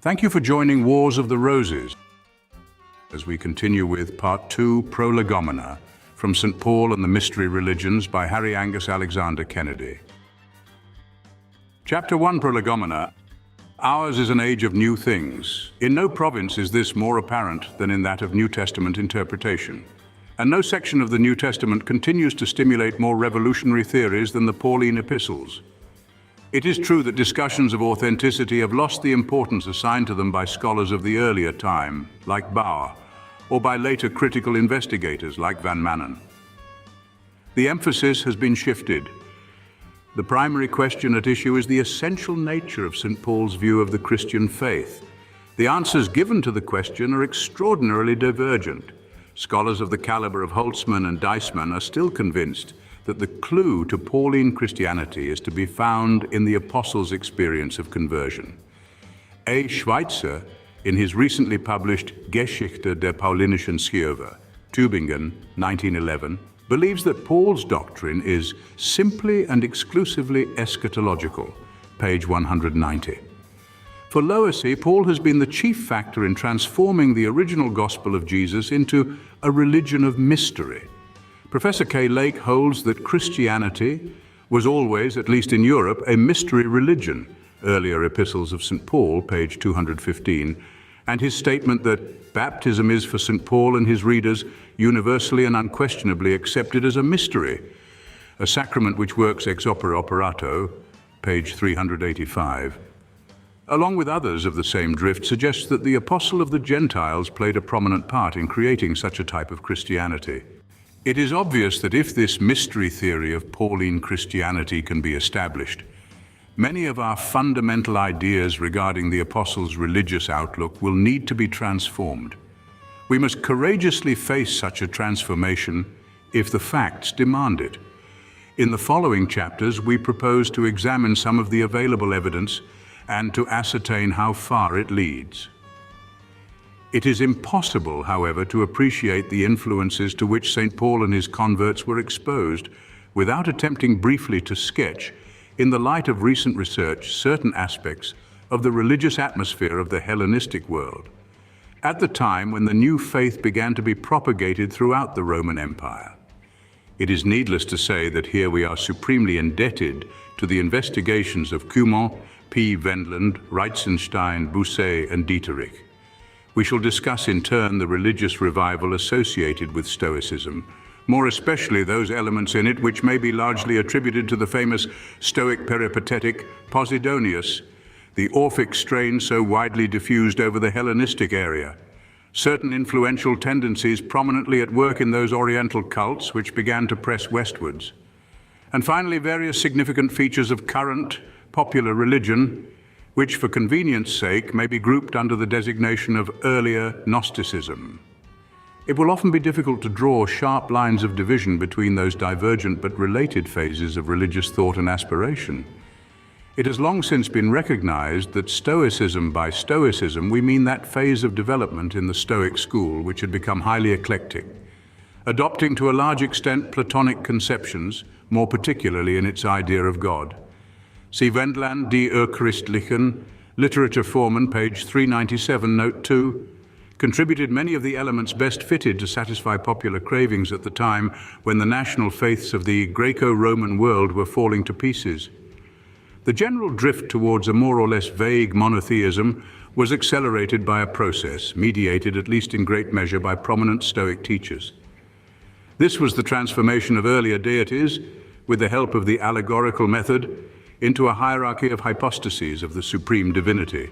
Thank you for joining Wars of the Roses as we continue with Part 2, Prolegomena, from St. Paul and the Mystery Religions by Harry Angus Alexander Kennedy. Chapter 1, Prolegomena. Ours is an age of new things. In no province is this more apparent than in that of New Testament interpretation. And no section of the New Testament continues to stimulate more revolutionary theories than the Pauline epistles. It is true that discussions of authenticity have lost the importance assigned to them by scholars of the earlier time, like Bauer, or by later critical investigators like Van Manen. The emphasis has been shifted. The primary question at issue is the essential nature of St. Paul's view of the Christian faith. The answers given to the question are extraordinarily divergent. Scholars of the caliber of Holtzmann and Deisman are still convinced that the clue to Pauline Christianity is to be found in the apostles' experience of conversion. A. Schweitzer, in his recently published Geschichte der Paulinischen Schiefe, Tübingen, 1911, believes that Paul's doctrine is simply and exclusively eschatological, page 190. For Loessy, Paul has been the chief factor in transforming the original gospel of Jesus into a religion of mystery. Professor K. Lake holds that Christianity was always, at least in Europe, a mystery religion, earlier epistles of St. Paul, page 215, and his statement that baptism is for St. Paul and his readers universally and unquestionably accepted as a mystery, a sacrament which works ex opere operato, page 385. Along with others of the same drift, suggests that the apostle of the Gentiles played a prominent part in creating such a type of Christianity. It is obvious that if this mystery theory of Pauline Christianity can be established, many of our fundamental ideas regarding the apostles' religious outlook will need to be transformed. We must courageously face such a transformation if the facts demand it. In the following chapters, we propose to examine some of the available evidence and to ascertain how far it leads. It is impossible, however, to appreciate the influences to which St. Paul and his converts were exposed without attempting briefly to sketch, in the light of recent research, certain aspects of the religious atmosphere of the Hellenistic world, at the time when the new faith began to be propagated throughout the Roman Empire. It is needless to say that here we are supremely indebted to the investigations of Cumonn, P. Wendland, Reitzenstein, Bousset, and Dieterich. We shall discuss in turn the religious revival associated with Stoicism, more especially those elements in it which may be largely attributed to the famous Stoic peripatetic Posidonius, the Orphic strain so widely diffused over the Hellenistic area, certain influential tendencies prominently at work in those Oriental cults which began to press westwards, and finally various significant features of current popular religion, which for convenience sake may be grouped under the designation of earlier Gnosticism. It will often be difficult to draw sharp lines of division between those divergent but related phases of religious thought and aspiration. It has long since been recognized that Stoicism, by Stoicism, we mean that phase of development in the Stoic school which had become highly eclectic, adopting to a large extent Platonic conceptions, more particularly in its idea of God. See Wendland, Die Urchristlichen, Literature Formen, page 397, note 2, contributed many of the elements best fitted to satisfy popular cravings at the time when the national faiths of the Greco-Roman world were falling to pieces. The general drift towards a more or less vague monotheism was accelerated by a process, mediated at least in great measure by prominent Stoic teachers. This was the transformation of earlier deities, with the help of the allegorical method, into a hierarchy of hypostases of the supreme divinity.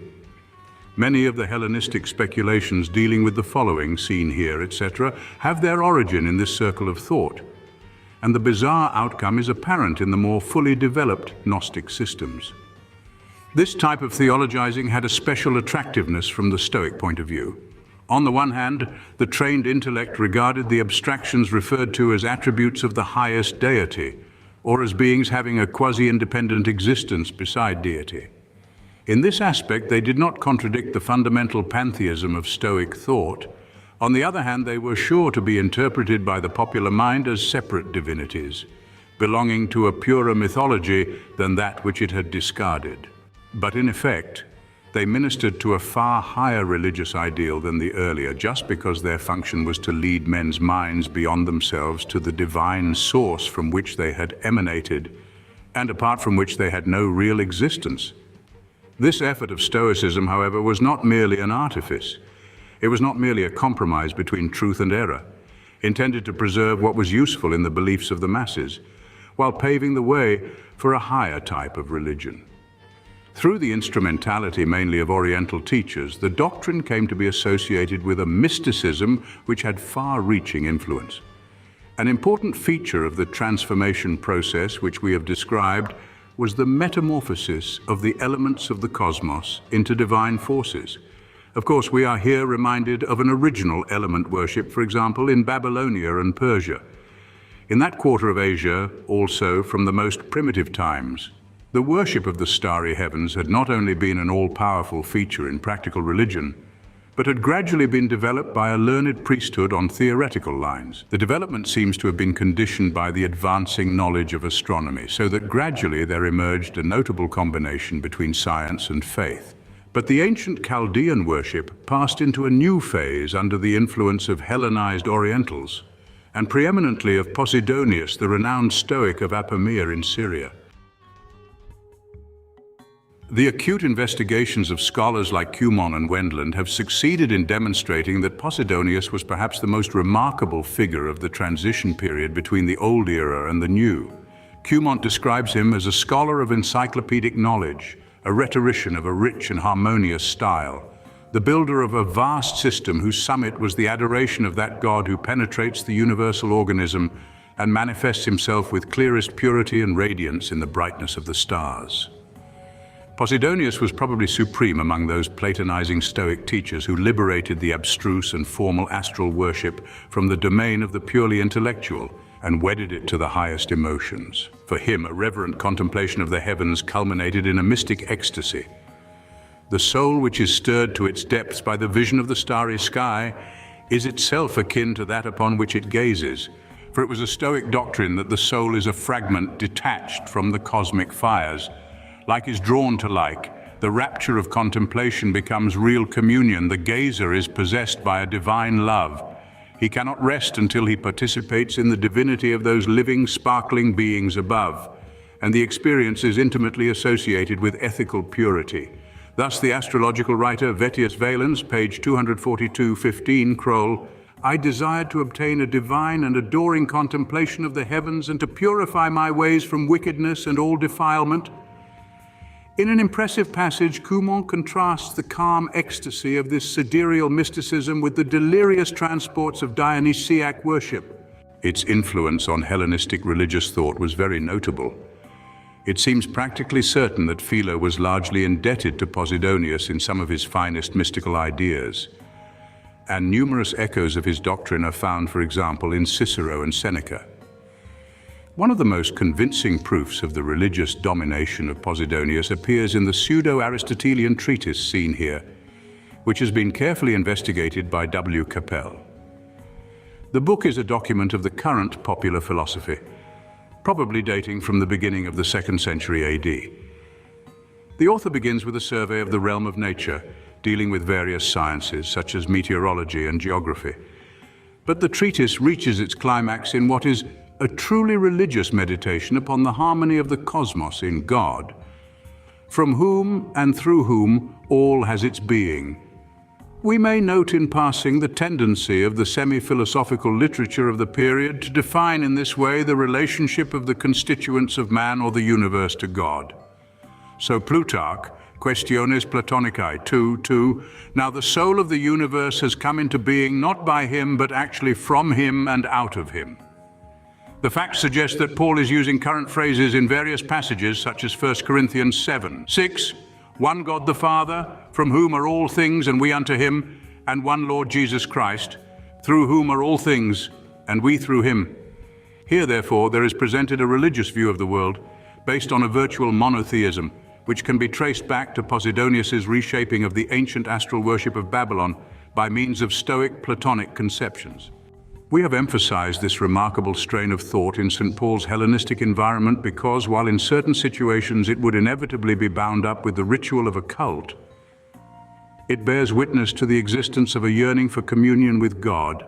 Many of the Hellenistic speculations dealing with the following, seen here, etc., have their origin in this circle of thought, and the bizarre outcome is apparent in the more fully developed Gnostic systems. This type of theologizing had a special attractiveness from the Stoic point of view. On the one hand, the trained intellect regarded the abstractions referred to as attributes of the highest deity, or as beings having a quasi-independent existence beside deity. In this aspect, they did not contradict the fundamental pantheism of Stoic thought. On the other hand, they were sure to be interpreted by the popular mind as separate divinities, belonging to a purer mythology than that which it had discarded. But in effect, They ministered to a far higher religious ideal than the earlier, just because their function was to lead men's minds beyond themselves to the divine source from which they had emanated, and apart from which they had no real existence. This effort of Stoicism, however, was not merely an artifice. It was not merely a compromise between truth and error, intended to preserve what was useful in the beliefs of the masses, while paving the way for a higher type of religion. Through the instrumentality mainly of Oriental teachers, the doctrine came to be associated with a mysticism which had far-reaching influence. An important feature of the transformation process which we have described was the metamorphosis of the elements of the cosmos into divine forces. Of course, we are here reminded of an original element worship, for example, in Babylonia and Persia. In that quarter of Asia, also from the most primitive times, the worship of the starry heavens had not only been an all-powerful feature in practical religion, but had gradually been developed by a learned priesthood on theoretical lines. The development seems to have been conditioned by the advancing knowledge of astronomy, so that gradually there emerged a notable combination between science and faith. But the ancient Chaldean worship passed into a new phase under the influence of Hellenized Orientals, and preeminently of Posidonius, the renowned Stoic of Apamea in Syria. The acute investigations of scholars like Cumon and Wendland have succeeded in demonstrating that Posidonius was perhaps the most remarkable figure of the transition period between the Old Era and the New. Cumon describes him as a scholar of encyclopedic knowledge, a rhetorician of a rich and harmonious style, the builder of a vast system whose summit was the adoration of that God who penetrates the universal organism and manifests himself with clearest purity and radiance in the brightness of the stars. Posidonius was probably supreme among those Platonizing Stoic teachers who liberated the abstruse and formal astral worship from the domain of the purely intellectual and wedded it to the highest emotions. For him, a reverent contemplation of the heavens culminated in a mystic ecstasy. The soul which is stirred to its depths by the vision of the starry sky is itself akin to that upon which it gazes, for it was a Stoic doctrine that the soul is a fragment detached from the cosmic fires. Like is drawn to like, the rapture of contemplation becomes real communion. The gazer is possessed by a divine love. He cannot rest until he participates in the divinity of those living, sparkling beings above, and the experience is intimately associated with ethical purity. Thus, the astrological writer Vettius Valens, page 242-15, Kroll, I desired to obtain a divine and adoring contemplation of the heavens and to purify my ways from wickedness and all defilement. In an impressive passage, Cumon contrasts the calm ecstasy of this sidereal mysticism with the delirious transports of Dionysiac worship. Its influence on Hellenistic religious thought was very notable. It seems practically certain that Philo was largely indebted to Posidonius in some of his finest mystical ideas, and numerous echoes of his doctrine are found, for example, in Cicero and Seneca. One of the most convincing proofs of the religious domination of Posidonius appears in the pseudo-Aristotelian treatise seen here, which has been carefully investigated by W. Capell. The book is a document of the current popular philosophy, probably dating from the beginning of the 2nd century AD. The author begins with a survey of the realm of nature, dealing with various sciences such as meteorology and geography. But the treatise reaches its climax in what is a truly religious meditation upon the harmony of the cosmos in God, from whom and through whom all has its being. We may note in passing the tendency of the semi-philosophical literature of the period to define in this way the relationship of the constituents of man or the universe to God. So Plutarch, Questiones Platonicae 2:2, now the soul of the universe has come into being not by him but actually from him and out of him. The facts suggest that Paul is using current phrases in various passages such as 1 Corinthians 7:6, one God the Father, from whom are all things and we unto him, and one Lord Jesus Christ, through whom are all things and we through him. Here, therefore, there is presented a religious view of the world based on a virtual monotheism, which can be traced back to Posidonius's reshaping of the ancient astral worship of Babylon by means of Stoic Platonic conceptions. We have emphasized this remarkable strain of thought in St. Paul's Hellenistic environment because, while in certain situations it would inevitably be bound up with the ritual of a cult, It bears witness to the existence of a yearning for communion with God,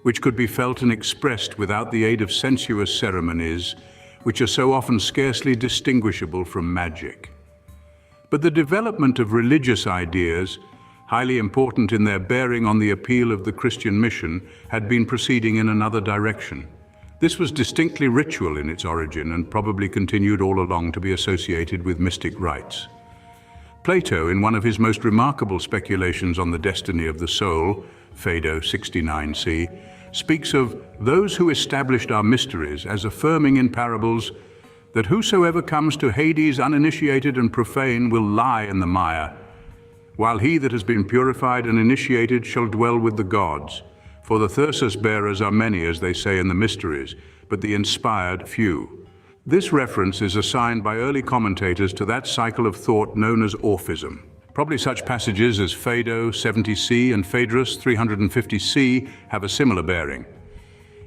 which could be felt and expressed without the aid of sensuous ceremonies, which are so often scarcely distinguishable from magic. But the development of religious ideas, highly important in their bearing on the appeal of the Christian mission, had been proceeding in another direction. This was distinctly ritual in its origin and probably continued all along to be associated with mystic rites. Plato, in one of his most remarkable speculations on the destiny of the soul, Phaedo 69c, speaks of those who established our mysteries as affirming in parables that whosoever comes to Hades uninitiated and profane will lie in the mire, while he that has been purified and initiated shall dwell with the gods. For the thyrsus bearers are many, as they say in the mysteries, but the inspired few. This reference is assigned by early commentators to that cycle of thought known as Orphism. Probably such passages as Phaedo 70c and Phaedrus 350c have a similar bearing.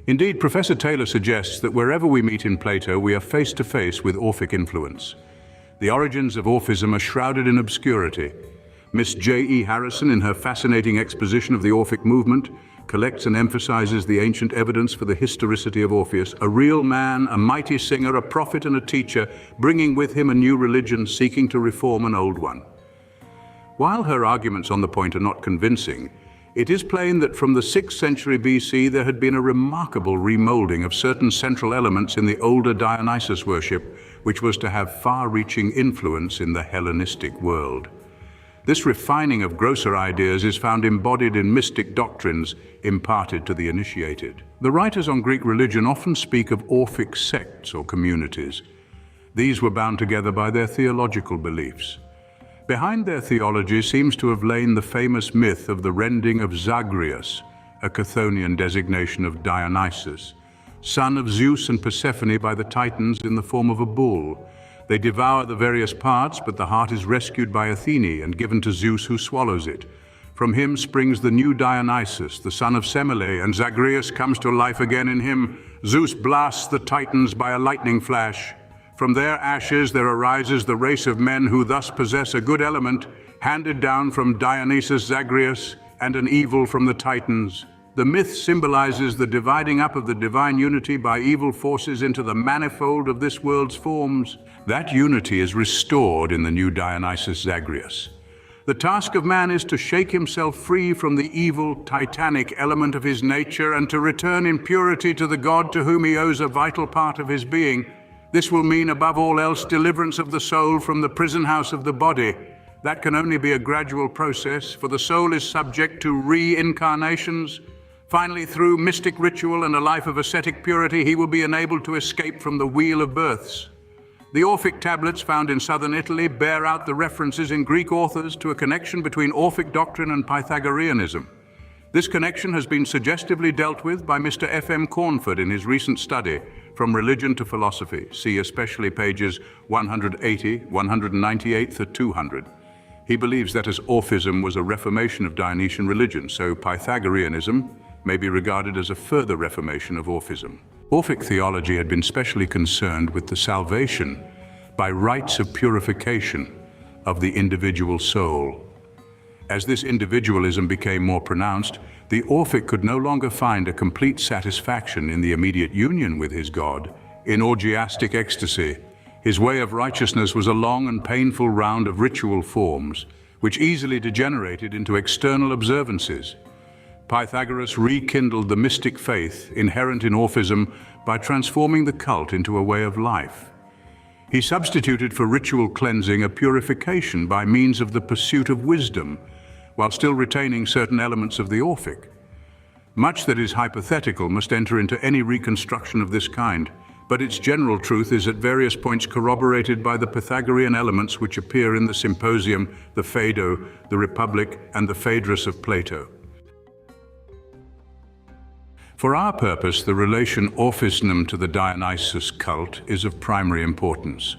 Indeed, Professor Taylor suggests that wherever we meet in Plato, we are face to face with Orphic influence. The origins of Orphism are shrouded in obscurity. Miss J.E. Harrison, in her fascinating exposition of the Orphic movement, collects and emphasizes the ancient evidence for the historicity of Orpheus, a real man, a mighty singer, a prophet and a teacher, bringing with him a new religion, seeking to reform an old one. While her arguments on the point are not convincing, it is plain that from the 6th century BC there had been a remarkable remolding of certain central elements in the older Dionysus worship, which was to have far-reaching influence in the Hellenistic world. This refining of grosser ideas is found embodied in mystic doctrines imparted to the initiated. The writers on Greek religion often speak of Orphic sects or communities. These were bound together by their theological beliefs. Behind their theology seems to have lain the famous myth of the rending of Zagreus, a Chthonian designation of Dionysus, son of Zeus and Persephone, by the Titans in the form of a bull. They devour the various parts, but the heart is rescued by Athene and given to Zeus, who swallows it. From him springs the new Dionysus, the son of Semele, and Zagreus comes to life again in him. Zeus blasts the Titans by a lightning flash. From their ashes there arises the race of men who thus possess a good element, handed down from Dionysus Zagreus, and an evil from the Titans. The myth symbolizes the dividing up of the divine unity by evil forces into the manifold of this world's forms. That unity is restored in the new Dionysus Zagreus. The task of man is to shake himself free from the evil, titanic element of his nature and to return in purity to the God to whom he owes a vital part of his being. This will mean, above all else, deliverance of the soul from the prison house of the body. That can only be a gradual process, for the soul is subject to reincarnations. Finally, through mystic ritual and a life of ascetic purity, he will be enabled to escape from the wheel of births. The Orphic tablets found in southern Italy bear out the references in Greek authors to a connection between Orphic doctrine and Pythagoreanism. This connection has been suggestively dealt with by Mr. F.M. Cornford in his recent study, From Religion to Philosophy. See especially pages 180, 198 to 200. He believes that as Orphism was a reformation of Dionysian religion, so Pythagoreanism may be regarded as a further reformation of Orphism. Orphic theology had been specially concerned with the salvation by rites of purification of the individual soul. As this individualism became more pronounced, the Orphic could no longer find a complete satisfaction in the immediate union with his God. In orgiastic ecstasy, his way of righteousness was a long and painful round of ritual forms, which easily degenerated into external observances. Pythagoras rekindled the mystic faith inherent in Orphism by transforming the cult into a way of life. He substituted for ritual cleansing a purification by means of the pursuit of wisdom, while still retaining certain elements of the Orphic. Much that is hypothetical must enter into any reconstruction of this kind, but its general truth is at various points corroborated by the Pythagorean elements which appear in the Symposium, the Phaedo, the Republic, and the Phaedrus of Plato. For our purpose, the relation Orphism to the Dionysus-cult is of primary importance.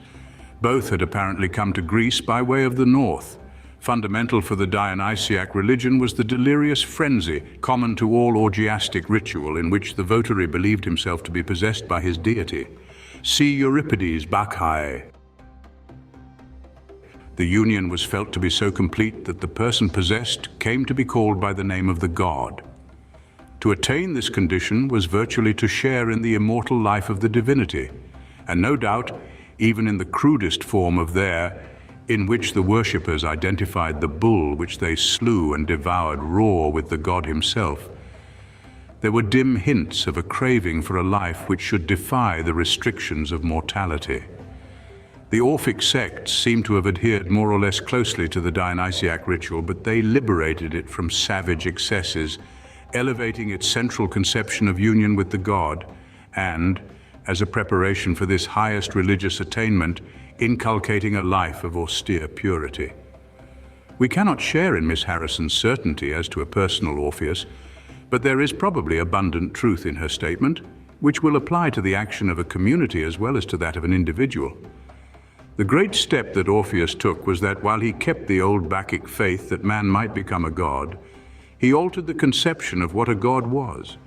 Both had apparently come to Greece by way of the north. Fundamental for the Dionysiac religion was the delirious frenzy common to all orgiastic ritual in which the votary believed himself to be possessed by his deity. See Euripides' Bacchae. The union was felt to be so complete that the person possessed came to be called by the name of the god. To attain this condition was virtually to share in the immortal life of the divinity, and no doubt, even in the crudest form of there, in which the worshippers identified the bull which they slew and devoured raw with the god himself, there were dim hints of a craving for a life which should defy the restrictions of mortality. The Orphic sects seem to have adhered more or less closely to the Dionysiac ritual, but they liberated it from savage excesses, elevating its central conception of union with the god, and, as a preparation for this highest religious attainment, inculcating a life of austere purity. We cannot share in Miss Harrison's certainty as to a personal Orpheus, but there is probably abundant truth in her statement, which will apply to the action of a community as well as to that of an individual. The great step that Orpheus took was that while he kept the old Bacchic faith that man might become a god, he altered the conception of what a god was,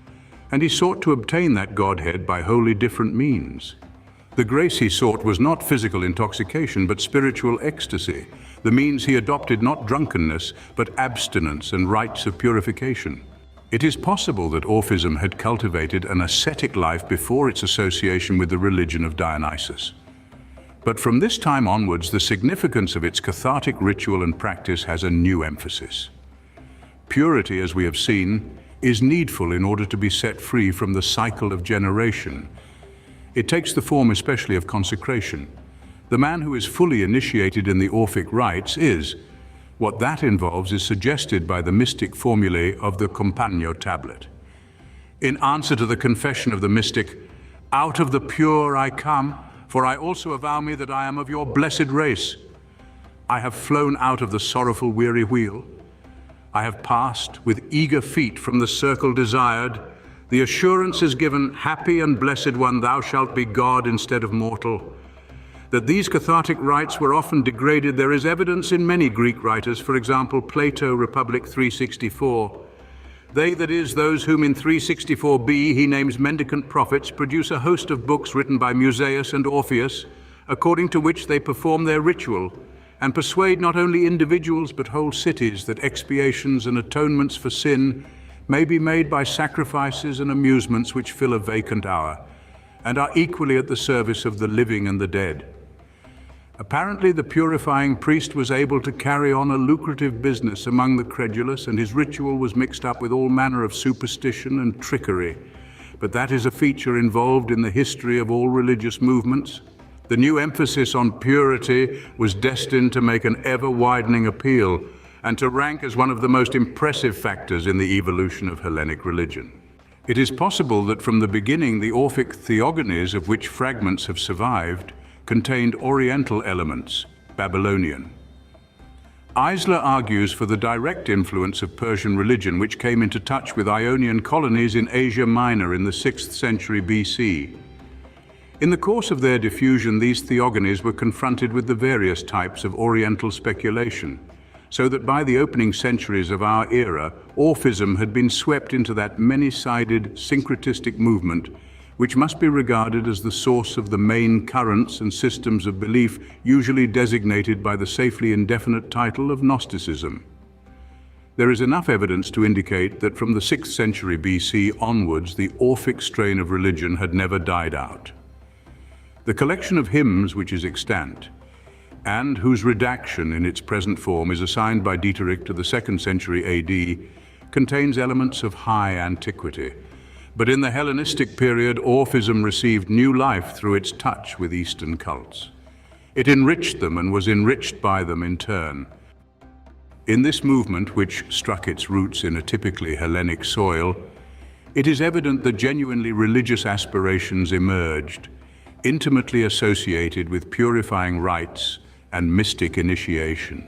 and he sought to obtain that godhead by wholly different means. The grace he sought was not physical intoxication, but spiritual ecstasy. The means he adopted not drunkenness, but abstinence and rites of purification. It is possible that Orphism had cultivated an ascetic life before its association with the religion of Dionysus. But from this time onwards, the significance of its cathartic ritual and practice has a new emphasis. Purity, as we have seen, is needful in order to be set free from the cycle of generation. It takes the form especially of consecration. The man who is fully initiated in the Orphic rites is. What that involves is suggested by the mystic formulae of the Compagno tablet. In answer to the confession of the mystic, "Out of the pure I come, for I also avow me that I am of your blessed race. I have flown out of the sorrowful weary wheel. I have passed with eager feet from the circle desired. The assurance is given, happy and blessed one, thou shalt be God instead of mortal." That these cathartic rites were often degraded, there is evidence in many Greek writers, for example, Plato, Republic 364. They, that is, those whom in 364b he names mendicant prophets, produce a host of books written by Musaeus and Orpheus, according to which they perform their ritual, and persuade not only individuals but whole cities that expiations and atonements for sin may be made by sacrifices and amusements which fill a vacant hour, and are equally at the service of the living and the dead. Apparently, the purifying priest was able to carry on a lucrative business among the credulous, and his ritual was mixed up with all manner of superstition and trickery. But that is a feature involved in the history of all religious movements. The new emphasis on purity was destined to make an ever-widening appeal and to rank as one of the most impressive factors in the evolution of Hellenic religion. It is possible that from the beginning the Orphic theogonies, of which fragments have survived, contained Oriental elements, Babylonian. Eisler argues for the direct influence of Persian religion, which came into touch with Ionian colonies in Asia Minor in the 6th century BC. In the course of their diffusion, these theogonies were confronted with the various types of Oriental speculation, so that by the opening centuries of our era, Orphism had been swept into that many-sided syncretistic movement which must be regarded as the source of the main currents and systems of belief usually designated by the safely indefinite title of Gnosticism. There is enough evidence to indicate that from the 6th century BC onwards, the Orphic strain of religion had never died out. The collection of hymns which is extant, and whose redaction in its present form is assigned by Dieterich to the 2nd century AD, contains elements of high antiquity. But in the Hellenistic period, Orphism received new life through its touch with Eastern cults. It enriched them and was enriched by them in turn. In this movement, which struck its roots in a typically Hellenic soil, it is evident that genuinely religious aspirations emerged, intimately associated with purifying rites and mystic initiation.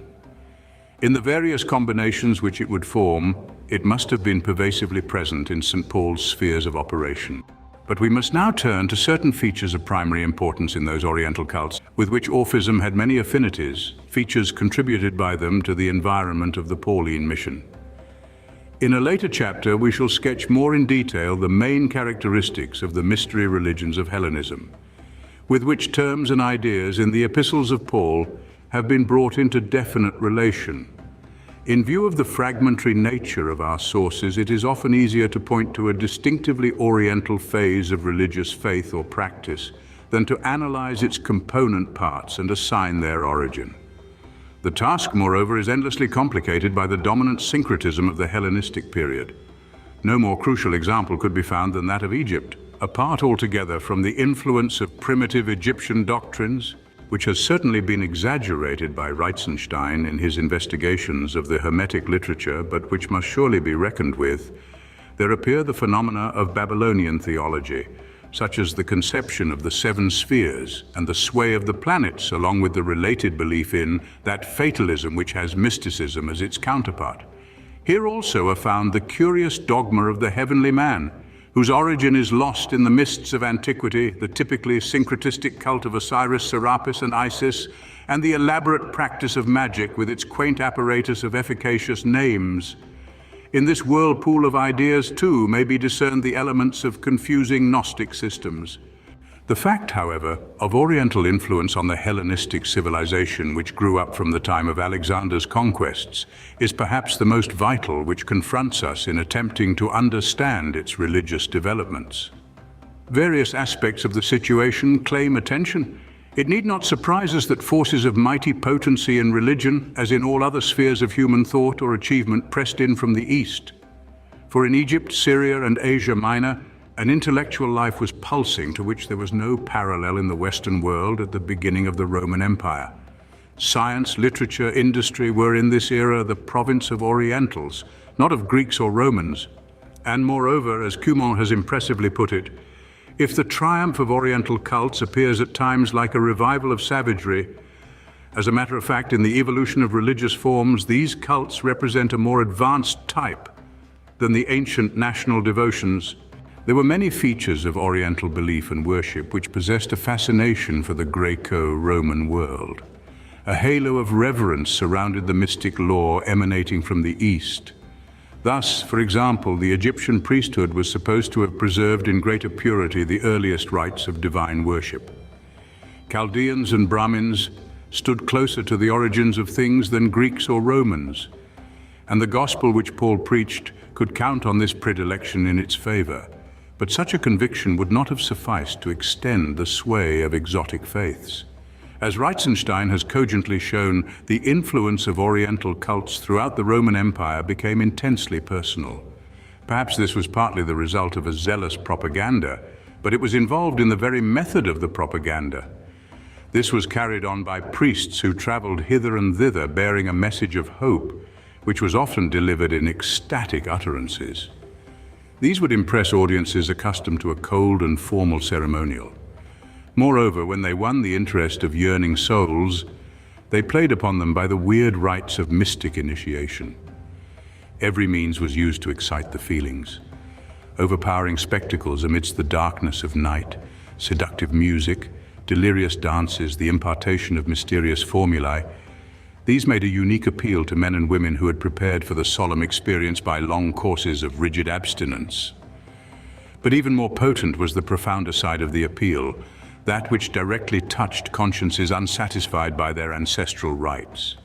In the various combinations which it would form, it must have been pervasively present in St. Paul's spheres of operation. But we must now turn to certain features of primary importance in those Oriental cults, with which Orphism had many affinities, features contributed by them to the environment of the Pauline mission. In a later chapter, we shall sketch more in detail the main characteristics of the mystery religions of Hellenism, with which terms and ideas in the epistles of Paul have been brought into definite relation. In view of the fragmentary nature of our sources, it is often easier to point to a distinctively Oriental phase of religious faith or practice than to analyze its component parts and assign their origin. The task, moreover, is endlessly complicated by the dominant syncretism of the Hellenistic period. No more crucial example could be found than that of Egypt, apart altogether from the influence of primitive Egyptian doctrines, which has certainly been exaggerated by Reitzenstein in his investigations of the Hermetic literature, but which must surely be reckoned with. There appear the phenomena of Babylonian theology, such as the conception of the seven spheres and the sway of the planets, along with the related belief in that fatalism which has mysticism as its counterpart. Here also are found the curious dogma of the heavenly man, whose origin is lost in the mists of antiquity, the typically syncretistic cult of Osiris, Serapis, and Isis, and the elaborate practice of magic with its quaint apparatus of efficacious names. In this whirlpool of ideas, too, may be discerned the elements of confusing Gnostic systems. The fact, however, of Oriental influence on the Hellenistic civilization which grew up from the time of Alexander's conquests is perhaps the most vital, which confronts us in attempting to understand its religious developments. Various aspects of the situation claim attention. It need not surprise us that forces of mighty potency in religion, as in all other spheres of human thought or achievement, pressed in from the East. For in Egypt, Syria, and Asia Minor, an intellectual life was pulsing to which there was no parallel in the Western world at the beginning of the Roman Empire. Science, literature, industry were in this era the province of Orientals, not of Greeks or Romans. And moreover, as Cumont has impressively put it, if the triumph of Oriental cults appears at times like a revival of savagery, as a matter of fact, in the evolution of religious forms, these cults represent a more advanced type than the ancient national devotions. There were many features of Oriental belief and worship which possessed a fascination for the Greco-Roman world. A halo of reverence surrounded the mystic lore emanating from the East. Thus, for example, the Egyptian priesthood was supposed to have preserved in greater purity the earliest rites of divine worship. Chaldeans and Brahmins stood closer to the origins of things than Greeks or Romans, and the gospel which Paul preached could count on this predilection in its favor. But such a conviction would not have sufficed to extend the sway of exotic faiths. As Reitzenstein has cogently shown, the influence of Oriental cults throughout the Roman Empire became intensely personal. Perhaps this was partly the result of a zealous propaganda, but it was involved in the very method of the propaganda. This was carried on by priests who traveled hither and thither bearing a message of hope, which was often delivered in ecstatic utterances. These would impress audiences accustomed to a cold and formal ceremonial. Moreover, when they won the interest of yearning souls, they played upon them by the weird rites of mystic initiation. Every means was used to excite the feelings. Overpowering spectacles amidst the darkness of night, seductive music, delirious dances, the impartation of mysterious formulae, these made a unique appeal to men and women who had prepared for the solemn experience by long courses of rigid abstinence. But even more potent was the profounder side of the appeal, that which directly touched consciences unsatisfied by their ancestral rites.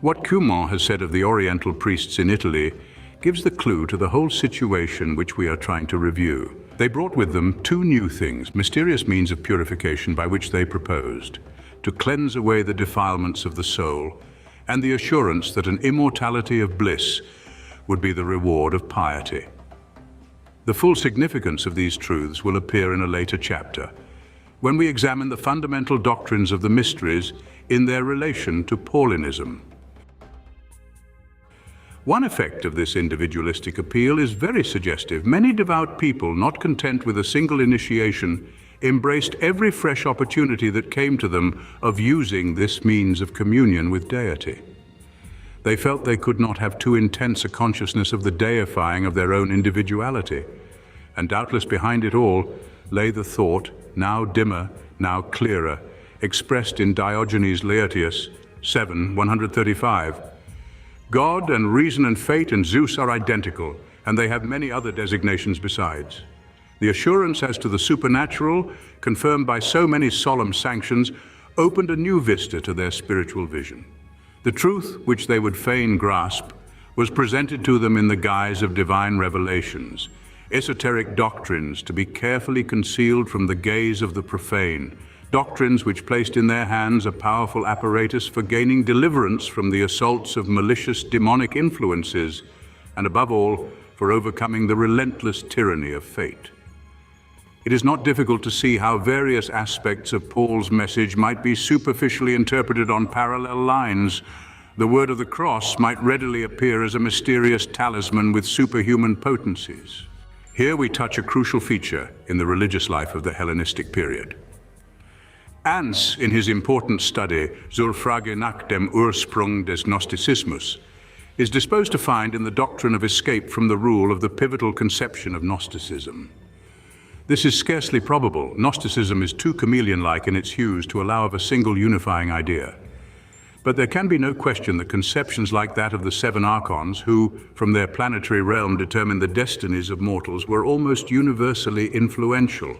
What Cumont has said of the Oriental priests in Italy gives the clue to the whole situation which we are trying to review. They brought with them two new things, mysterious means of purification by which they proposed to cleanse away the defilements of the soul, and the assurance that an immortality of bliss would be the reward of piety. The full significance of these truths will appear in a later chapter, when we examine the fundamental doctrines of the mysteries in their relation to Paulinism. One effect of this individualistic appeal is very suggestive. Many devout people, not content with a single initiation, embraced every fresh opportunity that came to them of using this means of communion with deity. They felt they could not have too intense a consciousness of the deifying of their own individuality, and doubtless behind it all lay the thought, now dimmer, now clearer, expressed in Diogenes Laertius 7:135. God and reason and fate and Zeus are identical, and they have many other designations besides. The assurance as to the supernatural, confirmed by so many solemn sanctions, opened a new vista to their spiritual vision. The truth, which they would fain grasp, was presented to them in the guise of divine revelations, esoteric doctrines to be carefully concealed from the gaze of the profane, doctrines which placed in their hands a powerful apparatus for gaining deliverance from the assaults of malicious demonic influences, and above all, for overcoming the relentless tyranny of fate. It is not difficult to see how various aspects of Paul's message might be superficially interpreted on parallel lines. The word of the cross might readily appear as a mysterious talisman with superhuman potencies. Here we touch a crucial feature in the religious life of the Hellenistic period. Ans, in his important study Zur Frage nach dem Ursprung des Gnosticismus, is disposed to find in the doctrine of escape from the rule of the pivotal conception of Gnosticism. This is scarcely probable. Gnosticism is too chameleon-like in its hues to allow of a single unifying idea. But there can be no question that conceptions like that of the seven archons, who, from their planetary realm, determine the destinies of mortals, were almost universally influential.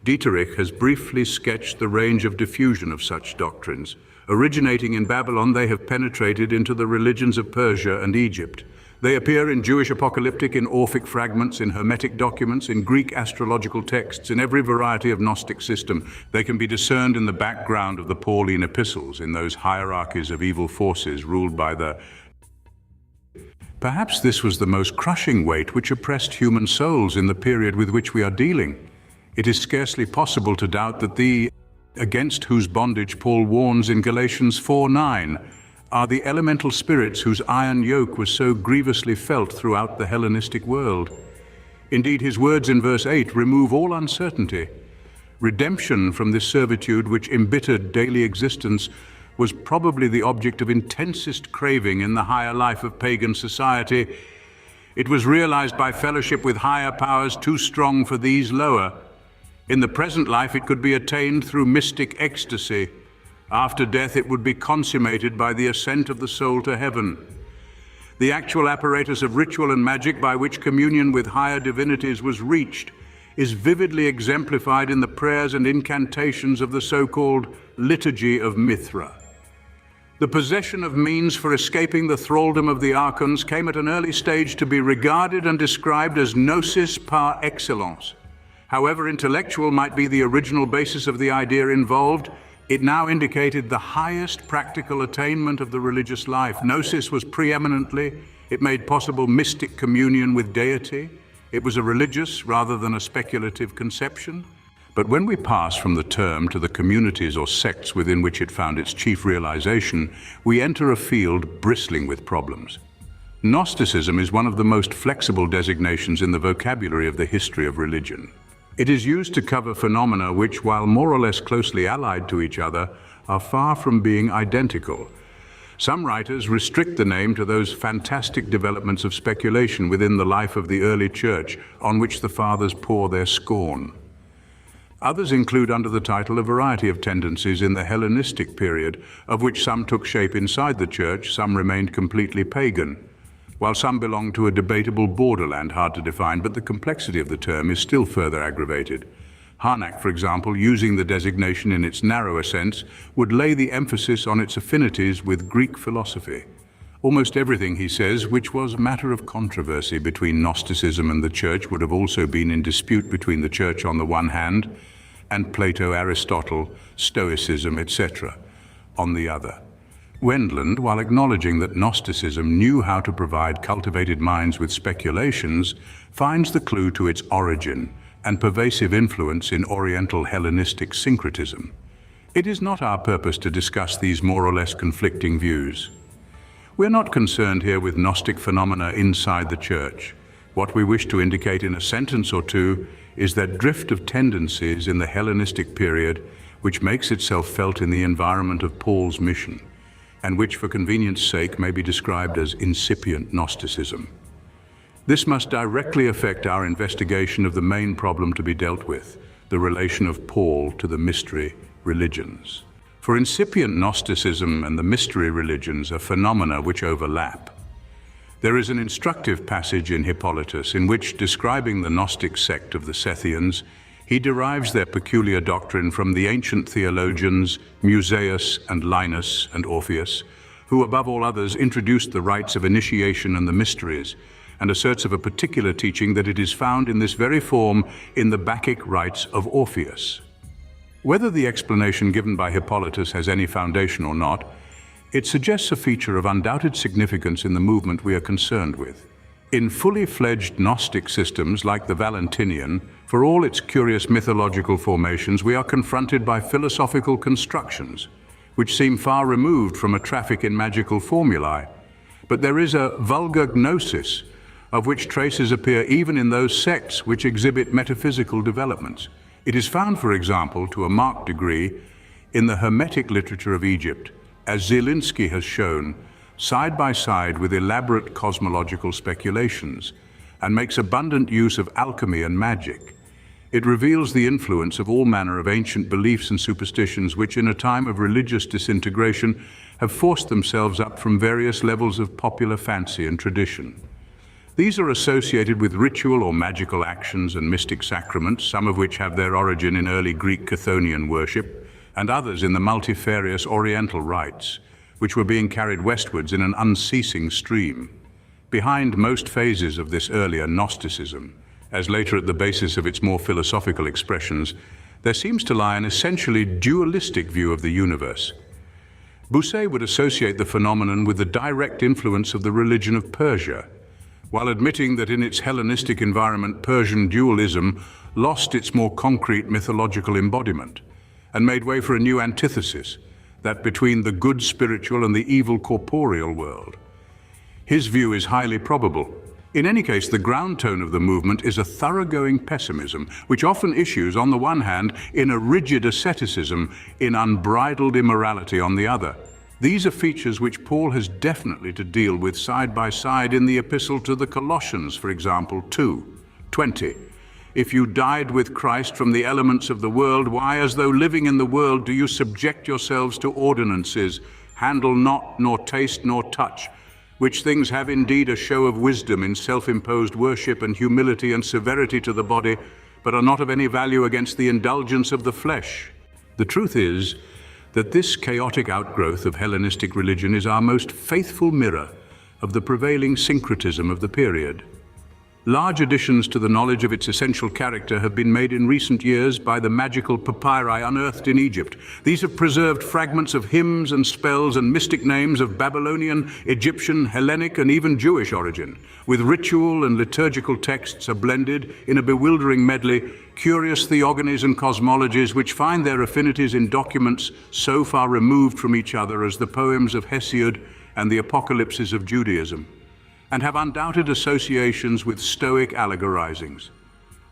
Dieterich has briefly sketched the range of diffusion of such doctrines. Originating in Babylon, they have penetrated into the religions of Persia and Egypt. They appear in Jewish apocalyptic, in Orphic fragments, in Hermetic documents, in Greek astrological texts, in every variety of Gnostic system. They can be discerned in the background of the Pauline epistles, in those hierarchies of evil forces ruled by the... Perhaps this was the most crushing weight which oppressed human souls in the period with which we are dealing. It is scarcely possible to doubt that the against whose bondage Paul warns in Galatians 4:9 are the elemental spirits whose iron yoke was so grievously felt throughout the Hellenistic world. Indeed, his words in verse 8 remove all uncertainty. Redemption from this servitude which embittered daily existence was probably the object of intensest craving in the higher life of pagan society. It was realized by fellowship with higher powers too strong for these lower. In the present life, it could be attained through mystic ecstasy. After death, it would be consummated by the ascent of the soul to heaven. The actual apparatus of ritual and magic by which communion with higher divinities was reached is vividly exemplified in the prayers and incantations of the so-called Liturgy of Mithra. The possession of means for escaping the thraldom of the archons came at an early stage to be regarded and described as gnosis par excellence. However intellectual might be the original basis of the idea involved, it now indicated the highest practical attainment of the religious life. Gnosis was preeminently, it made possible mystic communion with deity. It was a religious rather than a speculative conception. But when we pass from the term to the communities or sects within which it found its chief realization, we enter a field bristling with problems. Gnosticism is one of the most flexible designations in the vocabulary of the history of religion. It is used to cover phenomena which, while more or less closely allied to each other, are far from being identical. Some writers restrict the name to those fantastic developments of speculation within the life of the early church on which the fathers pour their scorn. Others include under the title a variety of tendencies in the Hellenistic period, of which some took shape inside the church, some remained completely pagan, while some belong to a debatable borderland hard to define, but the complexity of the term is still further aggravated. Harnack, for example, using the designation in its narrower sense, would lay the emphasis on its affinities with Greek philosophy. Almost everything, he says, which was matter of controversy between Gnosticism and the Church would have also been in dispute between the Church on the one hand and Plato, Aristotle, Stoicism, etc. on the other. Wendland, while acknowledging that Gnosticism knew how to provide cultivated minds with speculations, finds the clue to its origin and pervasive influence in Oriental Hellenistic syncretism. It is not our purpose to discuss these more or less conflicting views. We're not concerned here with Gnostic phenomena inside the Church. What we wish to indicate in a sentence or two is that drift of tendencies in the Hellenistic period which makes itself felt in the environment of Paul's mission, and which for convenience sake may be described as incipient Gnosticism. This must directly affect our investigation of the main problem to be dealt with, the relation of Paul to the mystery religions. For incipient Gnosticism and the mystery religions are phenomena which overlap. There is an instructive passage in Hippolytus in which, describing the Gnostic sect of the Sethians, He derives their peculiar doctrine from the ancient theologians Musaeus and Linus and Orpheus, who above all others introduced the rites of initiation and the mysteries, and asserts of a particular teaching that it is found in this very form in the Bacchic rites of Orpheus. Whether the explanation given by Hippolytus has any foundation or not, it suggests a feature of undoubted significance in the movement we are concerned with. In fully fledged Gnostic systems like the Valentinian, for all its curious mythological formations, we are confronted by philosophical constructions, which seem far removed from a traffic in magical formulae. But there is a vulgar gnosis, of which traces appear even in those sects which exhibit metaphysical developments. It is found, for example, to a marked degree, in the Hermetic literature of Egypt, as Zielinski has shown, side by side with elaborate cosmological speculations, and makes abundant use of alchemy and magic. It reveals the influence of all manner of ancient beliefs and superstitions which, in a time of religious disintegration, have forced themselves up from various levels of popular fancy and tradition. These are associated with ritual or magical actions and mystic sacraments, some of which have their origin in early Greek Chthonian worship, and others in the multifarious Oriental rites, which were being carried westwards in an unceasing stream. Behind most phases of this earlier Gnosticism, as later at the basis of its more philosophical expressions, there seems to lie an essentially dualistic view of the universe. Bossuet would associate the phenomenon with the direct influence of the religion of Persia, while admitting that in its Hellenistic environment, Persian dualism lost its more concrete mythological embodiment and made way for a new antithesis, that between the good spiritual and the evil corporeal world. His view is highly probable. In any case, the ground tone of the movement is a thoroughgoing pessimism, which often issues, on the one hand, in a rigid asceticism, in unbridled immorality on the other. These are features which Paul has definitely to deal with side by side in the Epistle to the Colossians, for example, 2:20. If you died with Christ from the elements of the world, why, as though living in the world, do you subject yourselves to ordinances, handle not, nor taste, nor touch, which things have indeed a show of wisdom in self-imposed worship and humility and severity to the body, but are not of any value against the indulgence of the flesh? The truth is that this chaotic outgrowth of Hellenistic religion is our most faithful mirror of the prevailing syncretism of the period. Large additions to the knowledge of its essential character have been made in recent years by the magical papyri unearthed in Egypt. These have preserved fragments of hymns and spells and mystic names of Babylonian, Egyptian, Hellenic, and even Jewish origin. With ritual and liturgical texts are blended in a bewildering medley, curious theogonies and cosmologies which find their affinities in documents so far removed from each other as the poems of Hesiod and the apocalypses of Judaism, and have undoubted associations with Stoic allegorizings.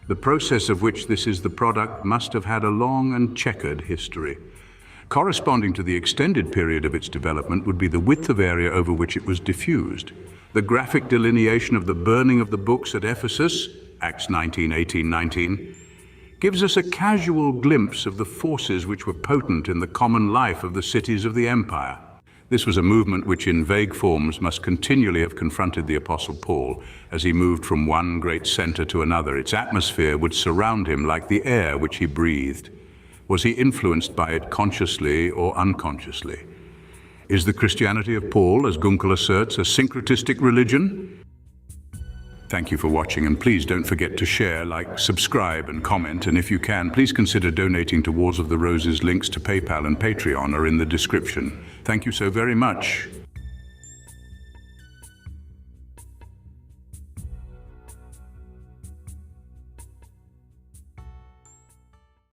The process of which this is the product must have had a long and checkered history. Corresponding to the extended period of its development would be the width of area over which it was diffused. The graphic delineation of the burning of the books at Ephesus, Acts 19:18-19, gives us a casual glimpse of the forces which were potent in the common life of the cities of the empire. This was a movement which in vague forms must continually have confronted the Apostle Paul as he moved from one great center to another. Its atmosphere would surround him like the air which he breathed. Was he influenced by it consciously or unconsciously? Is the Christianity of Paul, as Gunkel asserts, a syncretistic religion? Thank you for watching, and please don't forget to share, like, subscribe and comment, and if you can, please consider donating to Wars of the Roses. Links to PayPal and Patreon are in the description. Thank you so very much.